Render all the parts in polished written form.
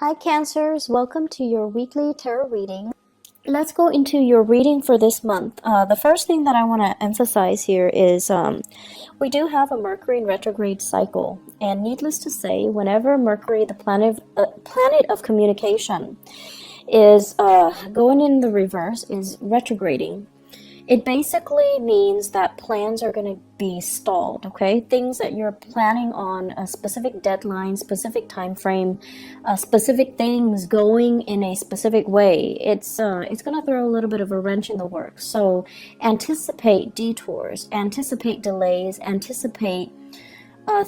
Hi Cancers, welcome to your weekly tarot reading. Let's go into your reading for this month. The first thing that I want to emphasize here is we do have a Mercury in retrograde cycle, and needless to say, whenever Mercury, the planet of communication, is going in the reverse, is retrograding, it basically means that plans are going to be stalled, okay? Things that you're planning on, a specific deadline, specific time frame, specific things going in a specific way. It's going to throw a little bit of a wrench in the works. So anticipate detours, anticipate delays, anticipate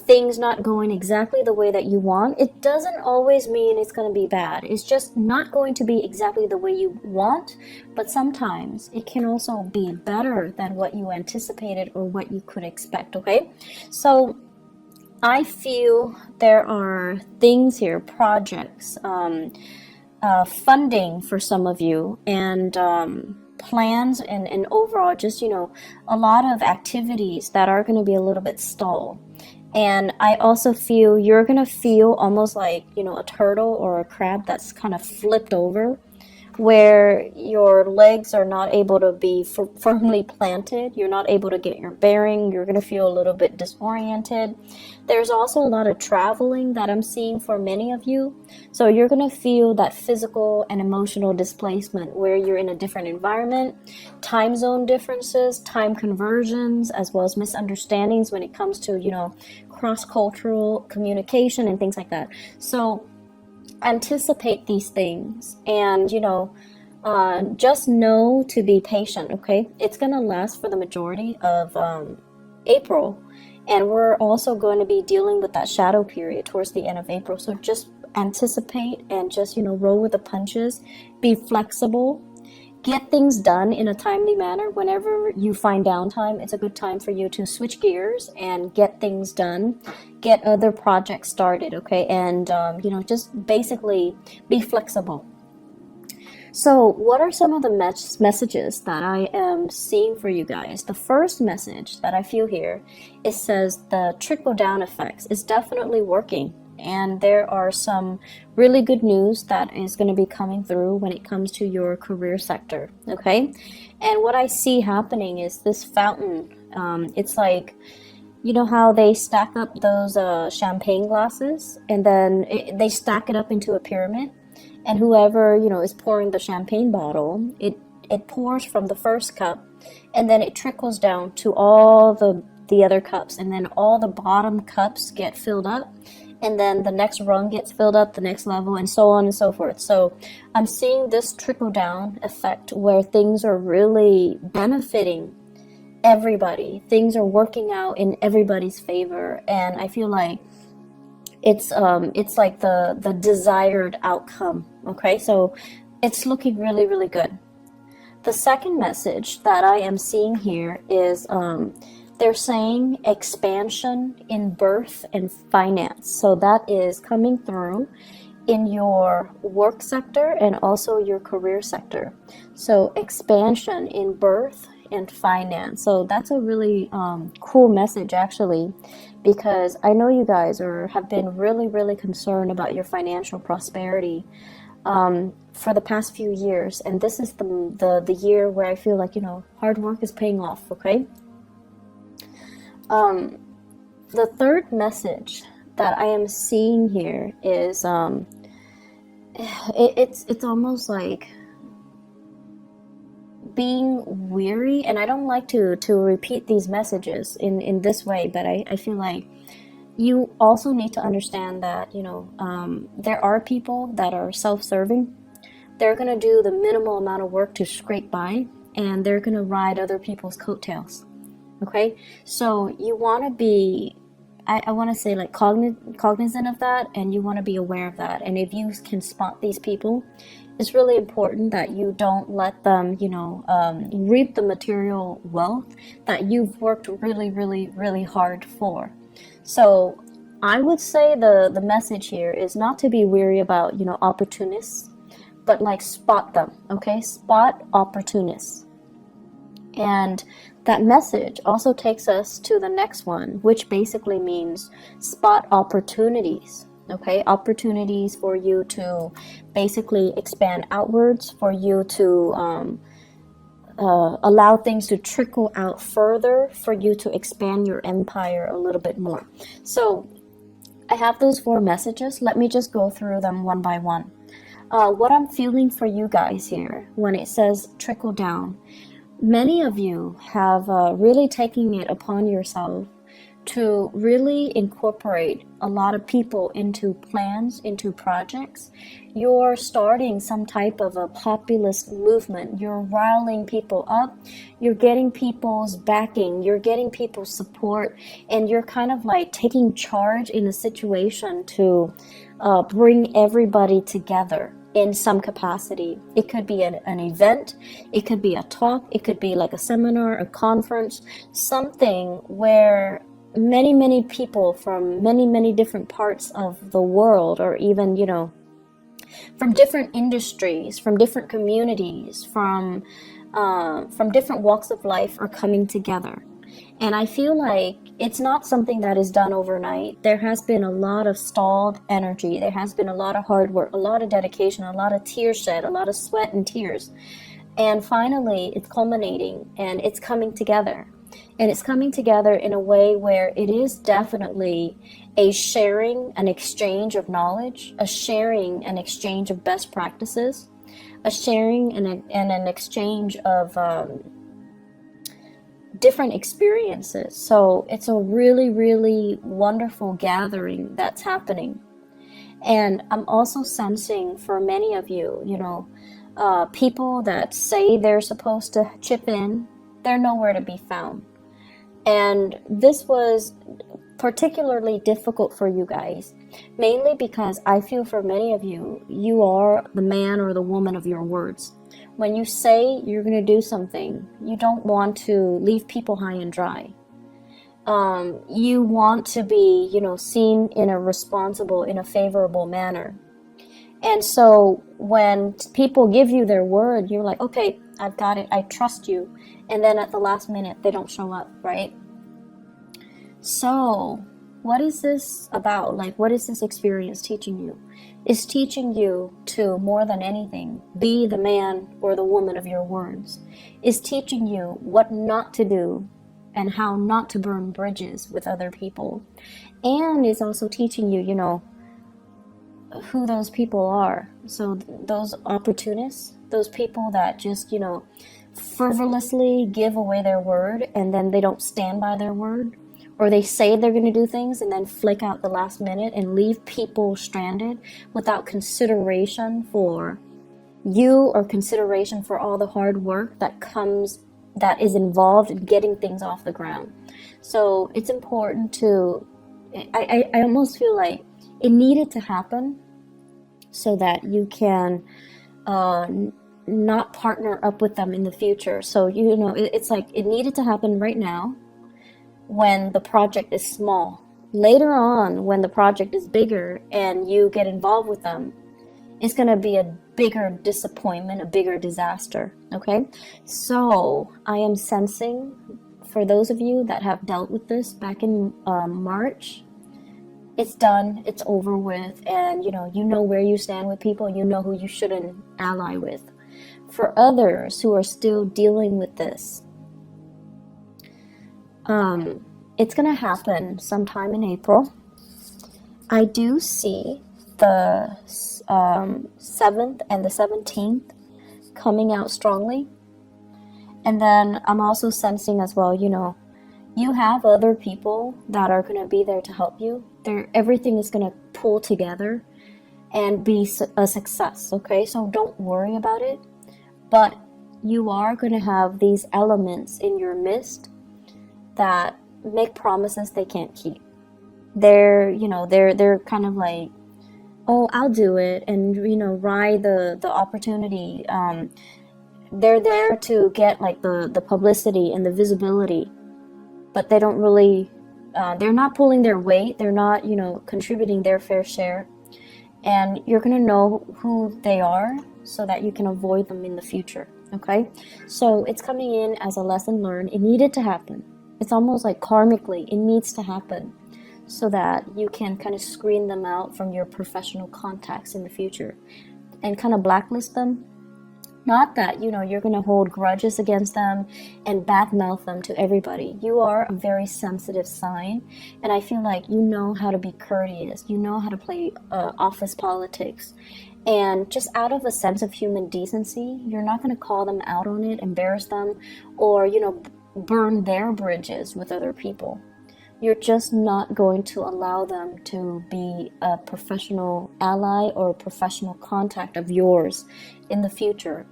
things not going exactly the way that you want. It doesn't always mean it's going to be bad. It's just not going to be exactly the way you want, but sometimes it can also be better than what you anticipated or what you could expect, okay? So I feel there are things here, projects, funding for some of you, and plans and overall just, a lot of activities that are going to be a little bit stalled. And I also feel you're going to feel almost like, a turtle or a crab that's kind of flipped over, where your legs are not able to be firmly planted. You're not able to get your bearing. You're going to feel a little bit disoriented. There's also a lot of traveling that I'm seeing for many of you. So you're going to feel that physical and emotional displacement where you're in a different environment, time zone differences, time conversions, as well as misunderstandings when it comes to, cross-cultural communication and things like that. So anticipate these things and just know to be patient, okay? It's gonna last for the majority of April, and we're also going to be dealing with that shadow period towards the end of April. So just anticipate and just roll with the punches, be flexible, get things done in a timely manner. Whenever you find downtime, it's a good time for you to switch gears and get things done, get other projects started, okay? And, just basically be flexible. So what are some of the messages that I am seeing for you guys? The first message that I feel here, it says the trickle-down effects is definitely working. And there are some really good news that is going to be coming through when it comes to your career sector, okay? And what I see happening is this fountain. It's like, how they stack up those champagne glasses, and then they stack it up into a pyramid. And whoever, is pouring the champagne bottle, it pours from the first cup, and then it trickles down to all the other cups, and then all the bottom cups get filled up. And then the next rung gets filled up, the next level, and so on and so forth. So I'm seeing this trickle-down effect where things are really benefiting everybody. Things are working out in everybody's favor, and I feel like it's like the desired outcome. Okay, so it's looking really, really good. The second message that I am seeing here is they're saying expansion in birth and finance. So that is coming through in your work sector and also your career sector. So expansion in birth and finance. So that's a really cool message, actually, because I know you guys have been really, really concerned about your financial prosperity for the past few years. And this is the year where I feel like, hard work is paying off, okay? The third message that I am seeing here is it's almost like being weary, and I don't like to repeat these messages in this way, but I feel like you also need to understand that there are people that are self-serving. They're going to do the minimal amount of work to scrape by, and they're going to ride other people's coattails. Okay, so you want to be, I want to say, like, cognizant of that, and you want to be aware of that. And if you can spot these people, it's really important that you don't let them, reap the material wealth that you've worked really, really, really hard for. So I would say the message here is not to be weary about, opportunists, but like spot them, okay? Spot opportunists. And that message also takes us to the next one, which basically means spot opportunities, Okay, opportunities for you to basically expand outwards, for you to allow things to trickle out further, for you to expand your empire a little bit more. So I have those 4 messages. Let me just go through them one by one. What I'm feeling for you guys here when it says trickle down, many of you have really taken it upon yourself to really incorporate a lot of people into plans, into projects. You're starting some type of a populist movement. You're riling people up. You're getting people's backing. You're getting people's support. And you're kind of like taking charge in a situation to bring everybody together in some capacity. It could be an event. It could be a talk. It could be like a seminar, a conference, something where many people from many different parts of the world, or even, you know, from different industries, from different communities, from different walks of life are coming together. And I feel like it's not something that is done overnight. There has been a lot of stalled energy. There has been a lot of hard work, a lot of dedication, a lot of tears shed, a lot of sweat and tears. And finally, it's culminating and it's coming together. And it's coming together in a way where it is definitely a sharing, an exchange of knowledge, a sharing, an exchange of best practices, a sharing and an exchange of different experiences. So it's a really wonderful gathering that's happening. And I'm also sensing for many of you, you know, people that say they're supposed to chip in, they're nowhere to be found. And this was particularly difficult for you guys, mainly because I feel for many of you, you are the man or the woman of your words. When you say you're going to do something, you don't want to leave people high and dry. You want to be, you know, seen in a responsible, in a favorable manner. And so when people give you their word, you're like, okay, I've got it, I trust you. And then at the last minute, they don't show up, right? So what is this about? Like, what is this experience teaching you? It's teaching you to, more than anything, be the man or the woman of your words. It's teaching you what not to do and how not to burn bridges with other people. And it's also teaching you, you know, who those people are. So those opportunists, those people that just, you know, frivolously give away their word and then they don't stand by their word, or they say they're going to do things and then flick out the last minute and leave people stranded without consideration for you or consideration for all the hard work that is involved in getting things off the ground. So it's important to, I almost feel like it needed to happen so that you can not partner up with them in the future. So, you know, it's like it needed to happen right now when the project is small. Later on, when the project is bigger and you get involved with them, it's going to be a bigger disappointment, a bigger disaster. Okay? So I am sensing, for those of you that have dealt with this back in March, it's done, it's over with, and you know where you stand with people, you know who you shouldn't ally with. For others who are still dealing with this, it's gonna happen sometime in April. I do see the 7th and the 17th coming out strongly. And then I'm also sensing as well, you know, you have other people that are going to be there to help you. Everything is going to pull together and be a success, okay? So don't worry about it. But you are going to have these elements in your midst that make promises they can't keep. They're kind of like, oh, I'll do it, and, you know, ride the opportunity. They're there to get like the publicity and the visibility, but they don't really, they're not pulling their weight. They're not, you know, contributing their fair share. And you're going to know who they are so that you can avoid them in the future. Okay. So it's coming in as a lesson learned. It needed to happen. It's almost like karmically, it needs to happen so that you can kind of screen them out from your professional contacts in the future and kind of blacklist them. Not that, you're going to hold grudges against them and badmouth them to everybody. You are a very sensitive sign, and I feel like you know how to be courteous. You know how to play office politics. And just out of a sense of human decency, you're not going to call them out on it, embarrass them, or, burn their bridges with other people. You're just not going to allow them to be a professional ally or a professional contact of yours in the future.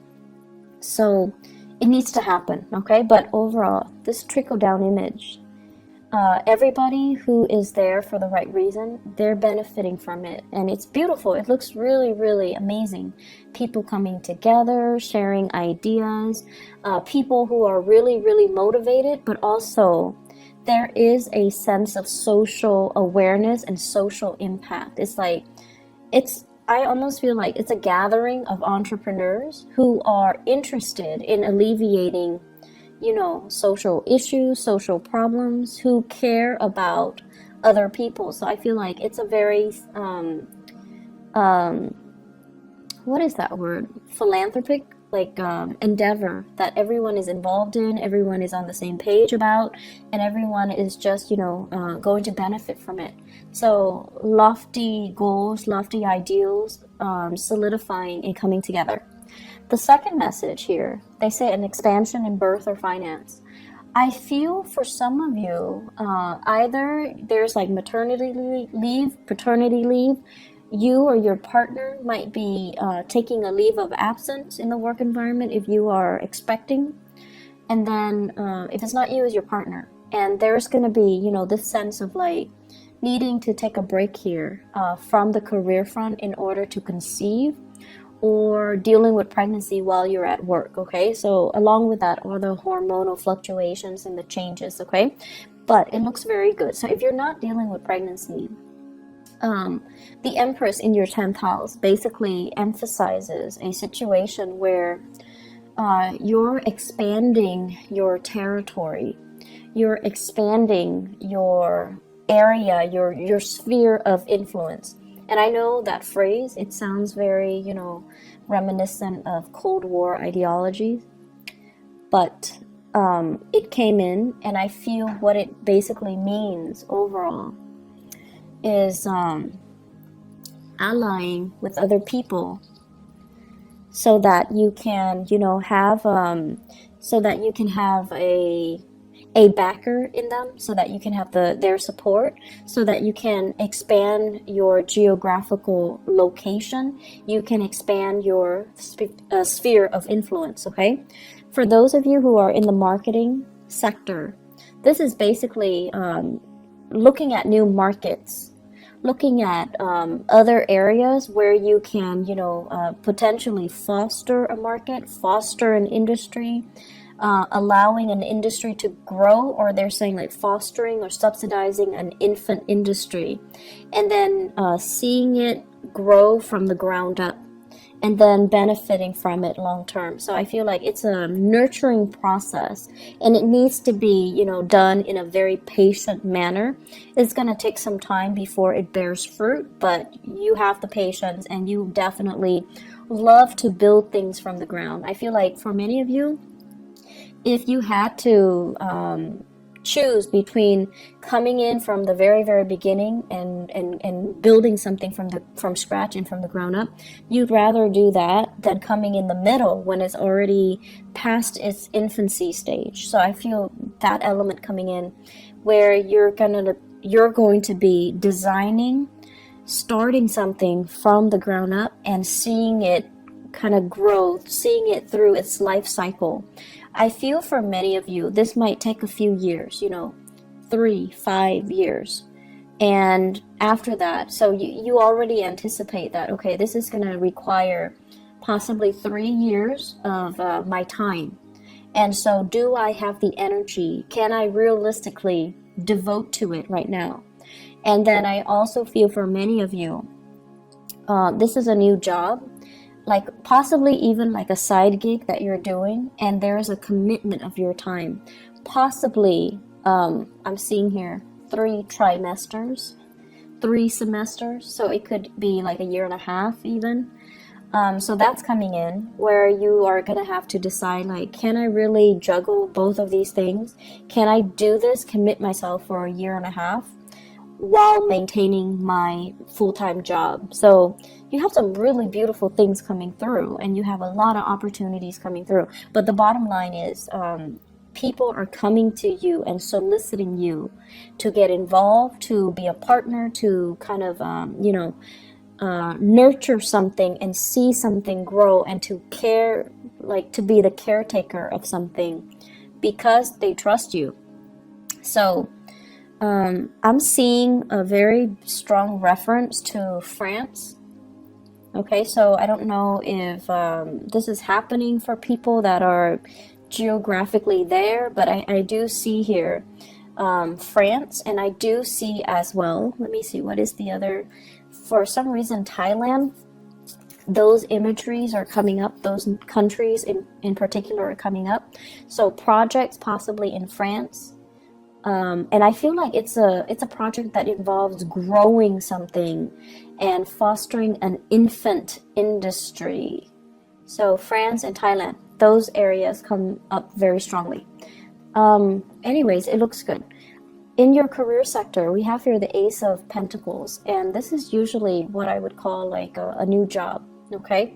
So it needs to happen, okay? But overall, this trickle-down image, everybody who is there for the right reason, they're benefiting from it. And it's beautiful. It looks really, really amazing. People coming together, sharing ideas, people who are really, really motivated, but also there is a sense of social awareness and social impact. I almost feel like it's a gathering of entrepreneurs who are interested in alleviating, social issues, social problems, who care about other people. So I feel like it's a very, what is that word? Philanthropic, endeavor that everyone is involved in, everyone is on the same page about, and everyone is just, going to benefit from it. So lofty goals, lofty ideals, solidifying and coming together. The second message here, they say an expansion in birth or finance. I feel for some of you, either there's like maternity leave, paternity leave. You or your partner might be taking a leave of absence in the work environment if you are expecting. And then if it's not you, it's your partner. And there's going to be, this sense of needing to take a break here from the career front in order to conceive, or dealing with pregnancy while you're at work, okay? So along with that are the hormonal fluctuations and the changes, okay? But it looks very good. So if you're not dealing with pregnancy, the Empress in your 10th house basically emphasizes a situation where you're expanding your territory, you're expanding your area, your sphere of influence. And I know that phrase, it sounds very, reminiscent of Cold War ideology, but it came in, and I feel what it basically means overall is allying with other people so that you can, have a backer in them, so that you can have their support, so that you can expand your geographical location, you can expand your sphere of influence, okay? For those of you who are in the marketing sector, this is basically looking at new markets, looking at other areas where you can, potentially foster a market, foster an industry, allowing an industry to grow, or they're saying fostering or subsidizing an infant industry, and then seeing it grow from the ground up, and then benefiting from it long term. So I feel like it's a nurturing process, and it needs to be, done in a very patient manner. It's going to take some time before it bears fruit, but you have the patience, and you definitely love to build things from the ground. I feel like for many of you, if you had to choose between coming in from the very, very beginning and building something from scratch and from the ground up, you'd rather do that than coming in the middle when it's already past its infancy stage. So I feel that element coming in, where you're going to be designing, starting something from the ground up and seeing it kind of grow, seeing it through its life cycle. I feel for many of you, this might take a few years, 3-5 years. And after that, so you already anticipate that, okay, this is going to require possibly 3 years of my time. And so do I have the energy? Can I realistically devote to it right now? And then I also feel for many of you, this is a new job, possibly even a side gig that you're doing, and there is a commitment of your time. Possibly, I'm seeing here 3 trimesters, 3 semesters. So it could be like a year and a half even. So that's coming in where you are going to have to decide, like, can I really juggle both of these things? Can I do this, commit myself for a year and a half while maintaining my full-time job? So you have some really beautiful things coming through, and you have a lot of opportunities coming through. But the bottom line is, people are coming to you and soliciting you to get involved, to be a partner, to kind of, nurture something and see something grow, and to care, like to be the caretaker of something because they trust you. So I'm seeing a very strong reference to France. Okay, so I don't know if this is happening for people that are geographically there, but I do see here France, and I do see as well, let me see, what is the other, for some reason Thailand, those imageries are coming up, those countries in particular are coming up. So projects possibly in France, and I feel like it's a project that involves growing something and fostering an infant industry. So France and Thailand, those areas come up very strongly. Anyways, it looks good. In your career sector, we have here the Ace of Pentacles, and this is usually what I would call like a new job, okay?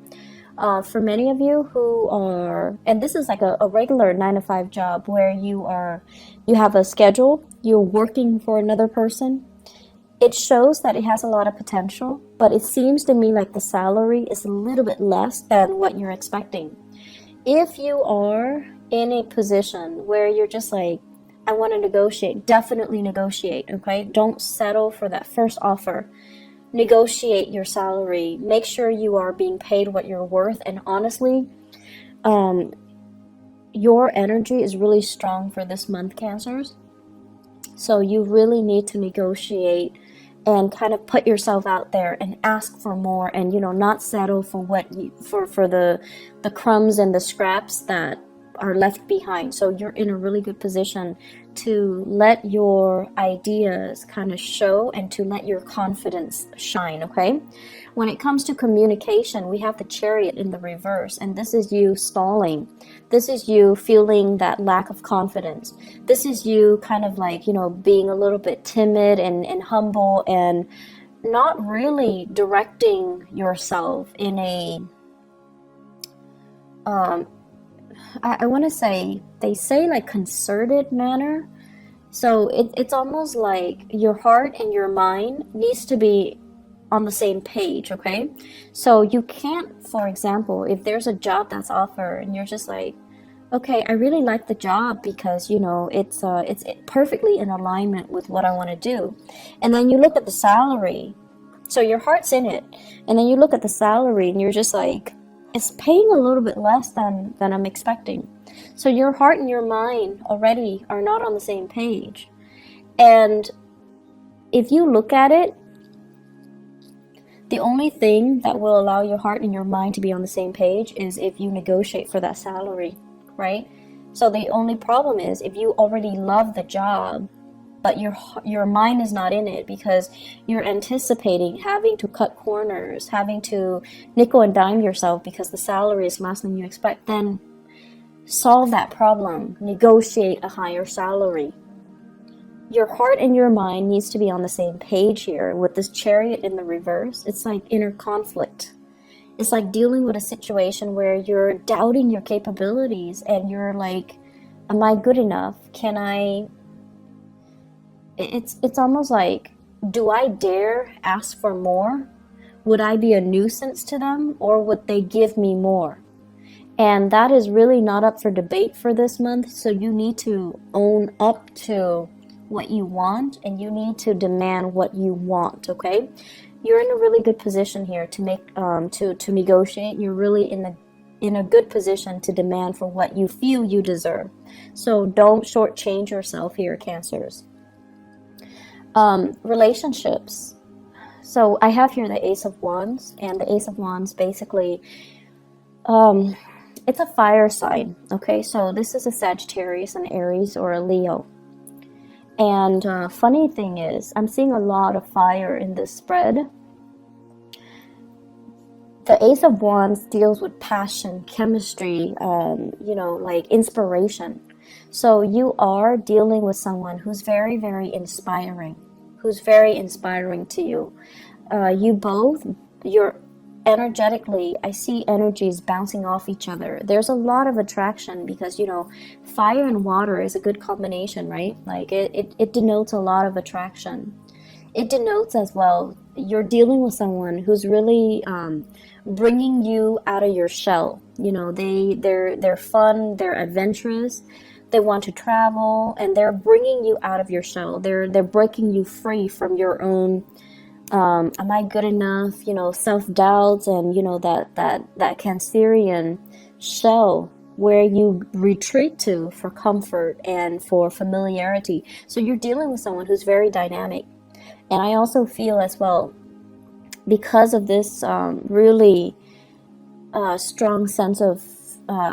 For many of you who are, and this is like a regular 9-to-5 job where you have a schedule, you're working for another person. It shows that it has a lot of potential, but it seems to me like the salary is a little bit less than what you're expecting. If you are in a position where you're just like, I want to negotiate, definitely negotiate, okay? Don't settle for that first offer. Negotiate your salary. Make sure you are being paid what you're worth. And honestly, your energy is really strong for this month, Cancers. So you really need to negotiate and kind of put yourself out there and ask for more, and not settle for what for the crumbs and the scraps that are left behind. So you're in a really good position to let your ideas kind of show and to let your confidence shine, okay? When it comes to communication, we have the Chariot in the reverse, and this is you stalling. This is you feeling that lack of confidence. This is you kind of like, being a little bit timid and humble and not really directing yourself in a I want to say, they say like concerted manner. So it's almost like your heart and your mind needs to be on the same page, okay? So you can't, for example, if there's a job that's offered and you're just like, okay, I really like the job because, it's perfectly in alignment with what I want to do. And then you look at the salary. So your heart's in it. And then you look at the salary and you're just like, it's paying a little bit less than I'm expecting. So your heart and your mind already are not on the same page. And if you look at it, the only thing that will allow your heart and your mind to be on the same page is if you negotiate for that salary, right? So the only problem is if you already love the job, but your mind is not in it because you're anticipating having to cut corners, having to nickel and dime yourself because the salary is less than you expect, then solve that problem. Negotiate a higher salary. Your heart and your mind needs to be on the same page here. With this Chariot in the reverse, it's like inner conflict. It's like dealing with a situation where you're doubting your capabilities and you're like, am I good enough? Can I... It's almost like, do I dare ask for more? Would I be a nuisance to them, or would they give me more? And that is really not up for debate for this month. So you need to own up to what you want, and you need to demand what you want, okay? You're in a really good position here to make to negotiate. You're really in a good position to demand for what you feel you deserve. So don't shortchange yourself here, Cancers. Relationships. So I have here the Ace of Wands, and the Ace of Wands basically, it's a fire sign, okay? So this is a Sagittarius, an Aries, or a Leo. And funny thing is, I'm seeing a lot of fire in this spread. The Ace of Wands deals with passion, chemistry, like inspiration. So you are dealing with someone who's very, very inspiring, to you. You're energetically, I see energies bouncing off each other. There's a lot of attraction because, fire and water is a good combination, right? Like it denotes a lot of attraction. It denotes as well, you're dealing with someone who's really bringing you out of your shell. They're fun, they're adventurous, they want to travel, and they're bringing you out of your shell. They're breaking you free from your own am I good enough, self-doubts, and that Cancerian shell where you retreat to for comfort and for familiarity. So you're dealing with someone who's very dynamic. And I also feel as well, because of this really strong sense of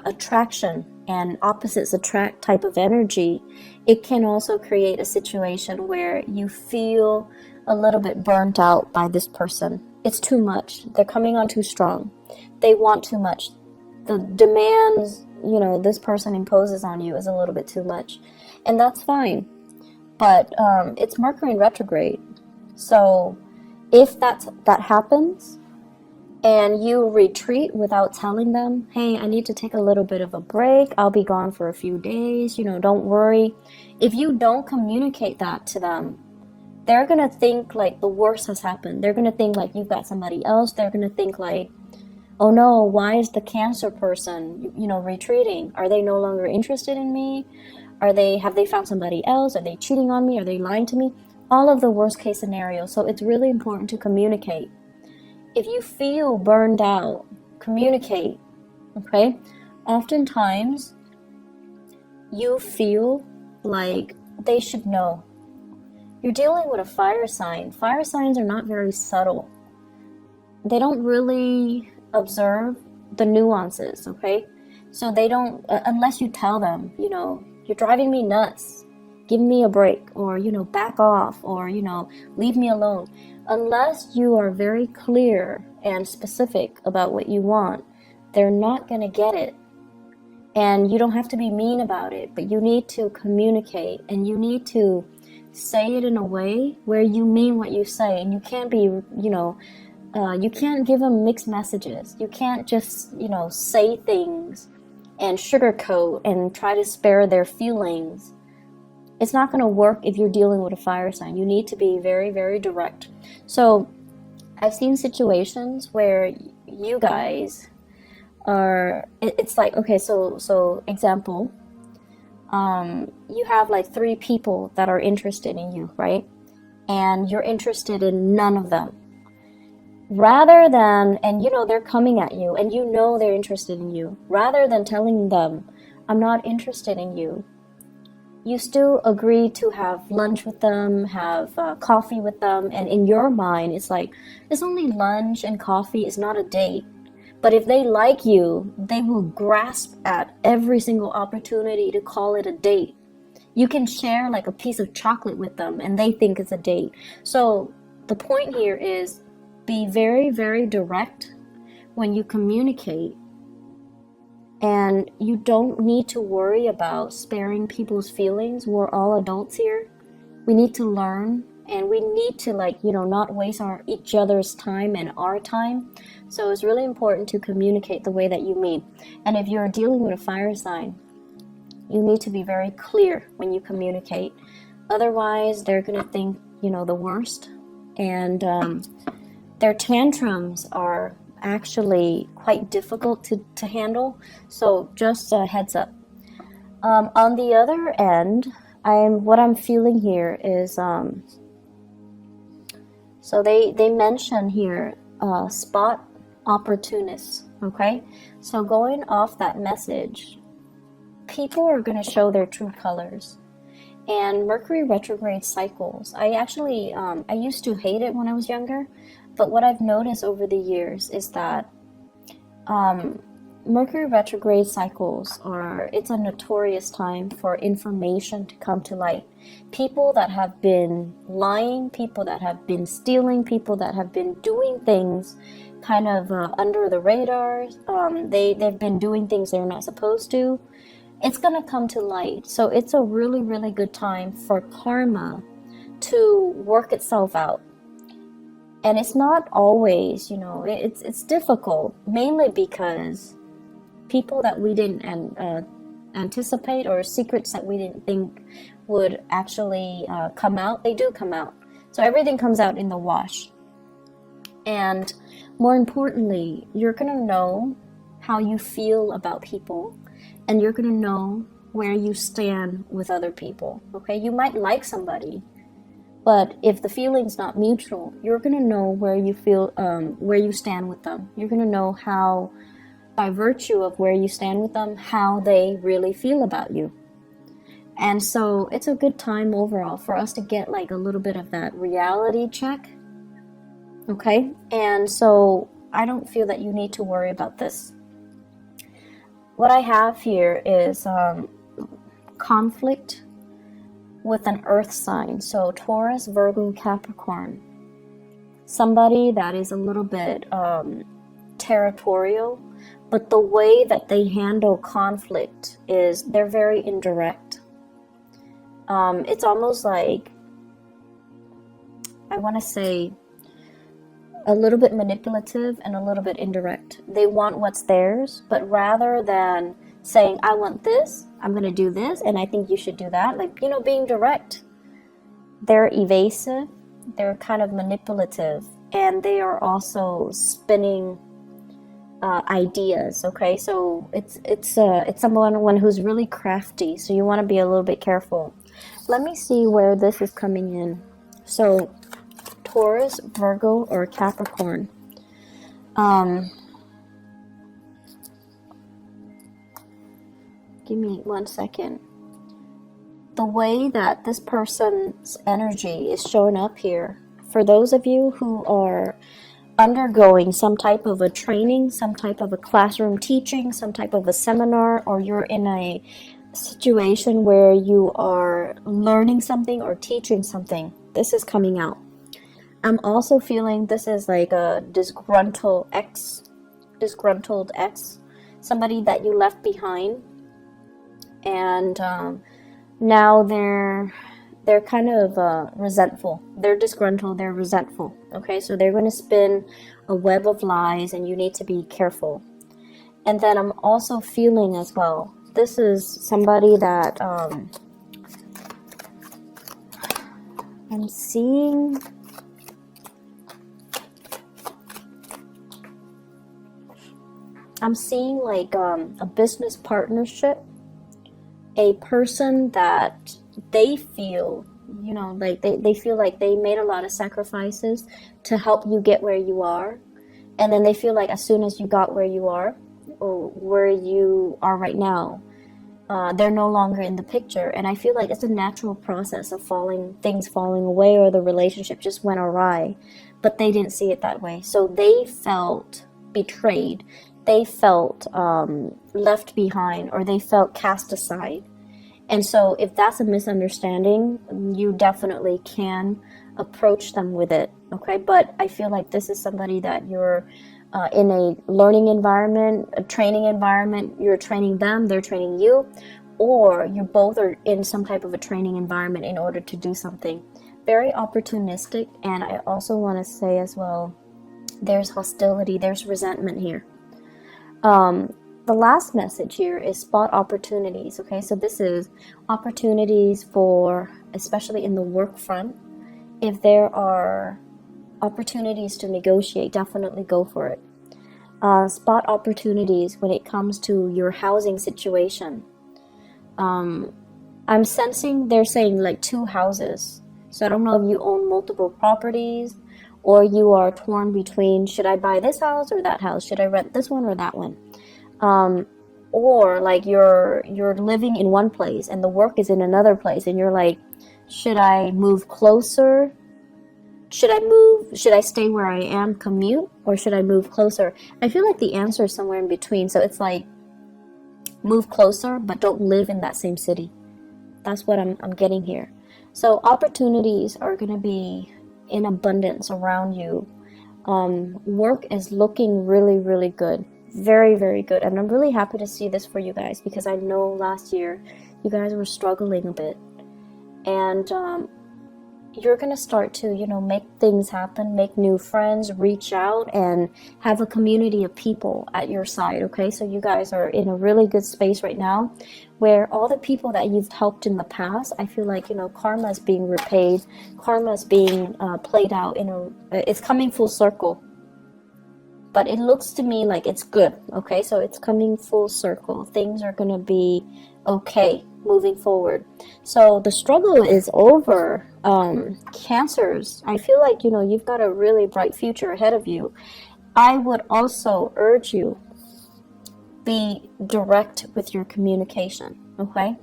attraction and opposites attract type of energy, it can also create a situation where you feel a little bit burnt out by this person. It's too much. They're coming on too strong. They want too much. The demands, this person imposes on you is a little bit too much. And that's fine. But it's Mercury in retrograde. So if that happens and you retreat without telling them, hey, I need to take a little bit of a break, I'll be gone for a few days, don't worry. If you don't communicate that to them, they're going to think like the worst has happened. They're going to think like you've got somebody else. They're going to think like, oh no, why is the Cancer person, retreating? Are they no longer interested in me? Have they found somebody else? Are they cheating on me? Are they lying to me? All of the worst case scenarios. So it's really important to communicate. If you feel burned out, communicate, okay? Oftentimes, you feel like they should know. You're dealing with a fire sign. Fire signs are not very subtle. They don't really observe the nuances, okay? So they don't, unless you tell them, you're driving me nuts, give me a break, or, back off, or, leave me alone. Unless you are very clear and specific about what you want, they're not going to get it. And you don't have to be mean about it, but you need to communicate, and you need to say it in a way where you mean what you say. And you can't be, you can't give them mixed messages. You can't just, say things and sugarcoat and try to spare their feelings. It's not going to work if you're dealing with a fire sign. You need to be very, very direct. So I've seen situations where you guys are, it's like, okay, so example, you have like 3 people that are interested in you, right? And you're interested in none of them. Rather than, and they're coming at you and they're interested in you, rather than telling them, I'm not interested in you, you still agree to have lunch with them, have coffee with them, and in your mind, it's like, it's only lunch and coffee, it's not a date. But if they like you, they will grasp at every single opportunity to call it a date. You can share like a piece of chocolate with them and they think it's a date. So the point here is be very, very direct when you communicate. And you don't need to worry about sparing people's feelings. We're all adults here. We need to learn, and we need to not waste each other's time and our time. So it's really important to communicate the way that you mean. And if you're dealing with a fire sign, you need to be very clear when you communicate. Otherwise, they're going to think, the worst. And their tantrums are actually quite difficult to handle. So just a heads up. On the other end, what I'm feeling here is, so they mention here, spot opportunists, okay? So going off that message, people are going to show their true colors. And Mercury retrograde cycles, I actually, I used to hate it when I was younger, but what I've noticed over the years is that Mercury retrograde cycles it's a notorious time for information to come to light. People that have been lying, people that have been stealing, people that have been doing things kind of under the radar, they've been doing things they're not supposed to. It's going to come to light. So it's a really, really good time for karma to work itself out. And it's not always, it's difficult, mainly because people that we didn't anticipate, or secrets that we didn't think would actually come out, they do come out. So everything comes out in the wash. And more importantly, you're going to know how you feel about people, and you're going to know where you stand with other people. Okay, you might like somebody, but if the feeling's not mutual, you're going to know where you feel, where you stand with them. You're going to know how, by virtue of where you stand with them, how they really feel about you. And so it's a good time overall for us to get like a little bit of that reality check. Okay? And so I don't feel that you need to worry about this. What I have here is conflict with an earth sign. So Taurus, Virgo, Capricorn. Somebody that is a little bit territorial, but the way that they handle conflict is they're very indirect. It's almost like, I want to say, a little bit manipulative and a little bit indirect. They want what's theirs, but rather than saying, I want this, I'm going to do this, and I think you should do that, like, being direct. They're evasive, they're kind of manipulative, and they are also spinning ideas. Okay, so it's someone who's really crafty, so you want to be a little bit careful. Let me see where this is coming in. So Taurus, Virgo, or Capricorn. Give me 1 second. The way that this person's energy is showing up here, for those of you who are undergoing some type of a training, some type of a classroom teaching, some type of a seminar, or you're in a situation where you are learning something or teaching something, this is coming out. I'm also feeling this is like a disgruntled ex, somebody that you left behind, and now they're kind of resentful. They're disgruntled, they're resentful. Okay, so they're going to spin a web of lies, and you need to be careful. And then I'm also feeling as well, this is somebody that I'm seeing. I'm seeing like a business partnership, a person that they feel, like they feel like they made a lot of sacrifices to help you get where you are. And then they feel like as soon as you got where you are, or where you are right now, they're no longer in the picture. And I feel like it's a natural process of things falling away, or the relationship just went awry, but they didn't see it that way. So they felt betrayed. They felt left behind, or they felt cast aside. And so if that's a misunderstanding, you definitely can approach them with it, okay? But I feel like this is somebody that you're in a learning environment, a training environment. You're training them, they're training you, or you both are in some type of a training environment in order to do something. Very opportunistic. And I also want to say as well, there's hostility, there's resentment here. The last message here is spot opportunities. Okay, so this is opportunities for, especially in the work front. If there are opportunities to negotiate, definitely go for it. Spot opportunities when it comes to your housing situation. I'm sensing they're saying like 2 houses. So I don't know if you own multiple properties, or you are torn between, should I buy this house or that house? Should I rent this one or that one? Or like you're living in one place and the work is in another place, and you're like, should I move closer should I move? Should I stay where I am, commute, or should I move closer? I feel like the answer is somewhere in between. So it's like move closer, but don't live in that same city. That's what I'm getting here. So opportunities are going to be in abundance around you. Work is looking really, really good. Very, very good. And I'm really happy to see this for you guys, because I know last year you guys were struggling a bit. And you're going to start to, make things happen, make new friends, reach out, and have a community of people at your side, okay? So you guys are in a really good space right now, where all the people that you've helped in the past, I feel like, karma is being repaid, karma is being played out, it's coming full circle. But it looks to me like it's good, okay? So it's coming full circle. Things are going to be okay moving forward. So the struggle is over. Cancers, I feel like, you've got a really bright future ahead of you. I would also urge you, be direct with your communication, okay?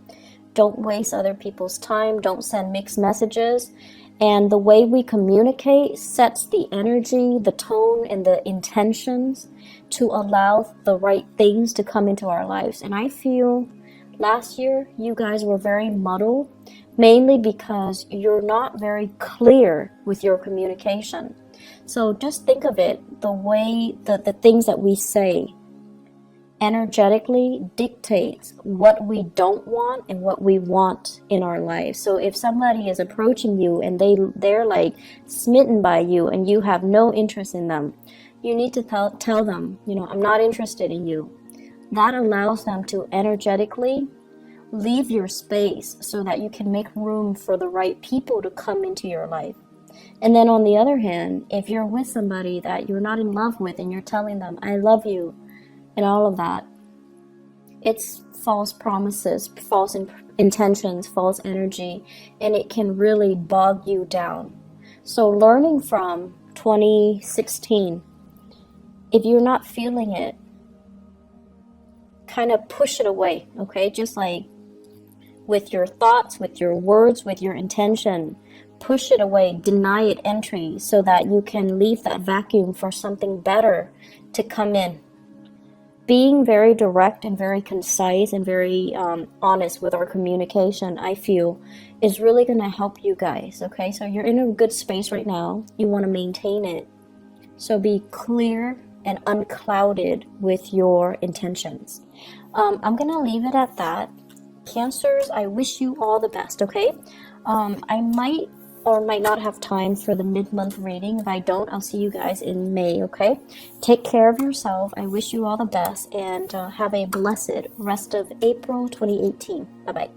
Don't waste other people's time. Don't send mixed messages. And the way we communicate sets the energy, the tone, and the intentions to allow the right things to come into our lives. And I feel last year you guys were very muddled, mainly because you're not very clear with your communication. So just think of it, the way that the things that we say energetically dictates what we don't want and what we want in our lives. So if somebody is approaching you and they're like smitten by you and you have no interest in them, you need to tell them, I'm not interested in you. That allows them to energetically leave your space so that you can make room for the right people to come into your life. And then on the other hand, if you're with somebody that you're not in love with and you're telling them, I love you, and all of that, it's false promises, false intentions, false energy, and it can really bog you down. So learning from 2016, if you're not feeling it, kind of push it away, okay? Just like with your thoughts, with your words, with your intention, push it away, deny it entry so that you can leave that vacuum for something better to come in. Being very direct and very concise and very honest with our communication, I feel, is really going to help you guys, okay? So you're in a good space right now. You want to maintain it. So be clear and unclouded with your intentions. I'm going to leave it at that. Cancers, I wish you all the best, okay? I might or might not have time for the mid-month reading. If I don't, I'll see you guys in May, okay? Take care of yourself. I wish you all the best, and have a blessed rest of April 2018. Bye-bye.